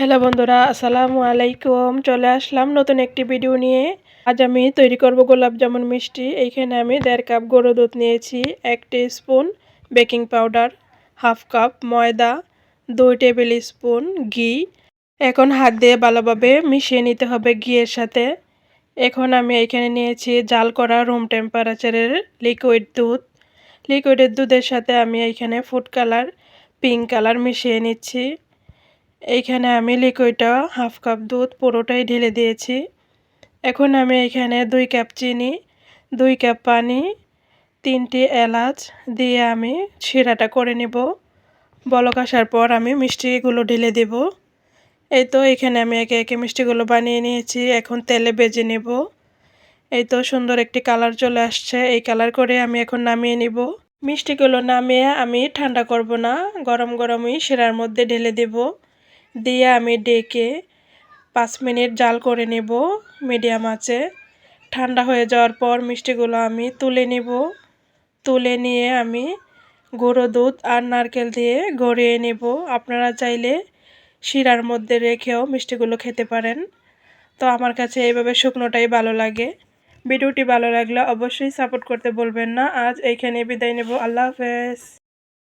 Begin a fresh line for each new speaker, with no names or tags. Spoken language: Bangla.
হ্যালো বন্ধুরা, আসসালামু আলাইকুম। চলে আসলাম নতুন একটি ভিডিও নিয়ে। আজ আমি তৈরি করব গোলাপ জামুন মিষ্টি। এইখানে আমি 1.5 কাপ গরুর দুধ নিয়েছি, 1 spoon baking powder, half cup ময়দা, 2 টেবিল স্পুন ঘি। এখন হাত দিয়ে ভালোভাবে মিশিয়ে নিতে হবে ঘিয়ের সাথে। এখন আমি এইখানে নিয়েছি জাল করা রুম টেম্পারেচারের লিকুইড দুধ। লিকুইডের দুধের সাথে আমি এইখানে ফুড কালার, পিঙ্ক কালার মিশিয়ে নিচ্ছি। এইখানে আমি লিকুইডটা হাফ কাপ দুধ পুরোটাই ঢেলে দিয়েছি। এখন আমি এখানে 2 কাপ চিনি, 2 কাপ পানি, 3টি এলাচ দিয়ে আমি শিরাটা করে নেব। বলক আসার পর আমি মিষ্টিগুলো ঢেলে দেব। এই তো এখানে আমি একে একে মিষ্টিগুলো বানিয়ে নিয়েছি। এখন তেলে ভেজে নেব। এই তো সুন্দর একটি কালার চলে আসছে। এই কালার করে আমি এখন নামিয়ে নিব। মিষ্টিগুলো নামিয়ে আমি ঠান্ডা করব না, গরম গরমই শিরার মধ্যে ঢেলে দেব। দিয়ে আমি ডেকে 5 মিনিট জাল করে নেব মিডিয়াম আঁচে। ঠান্ডা হয়ে যাওয়ার পর মিষ্টিগুলো আমি তুলে নেব। তুলে নিয়ে আমি গুঁড়ো দুধ আর নারকেল দিয়ে গড়িয়ে নেব। আপনারা চাইলে শিরার মধ্যে রেখেও মিষ্টিগুলো খেতে পারেন। তো আমার কাছে এইভাবে শুকনোটাই ভালো লাগে। ভিডিওটি ভালো লাগলে অবশ্যই সাপোর্ট করতে বলবেন না। আজ এইখানে বিদায় নেব। আল্লাহ হাফেজ।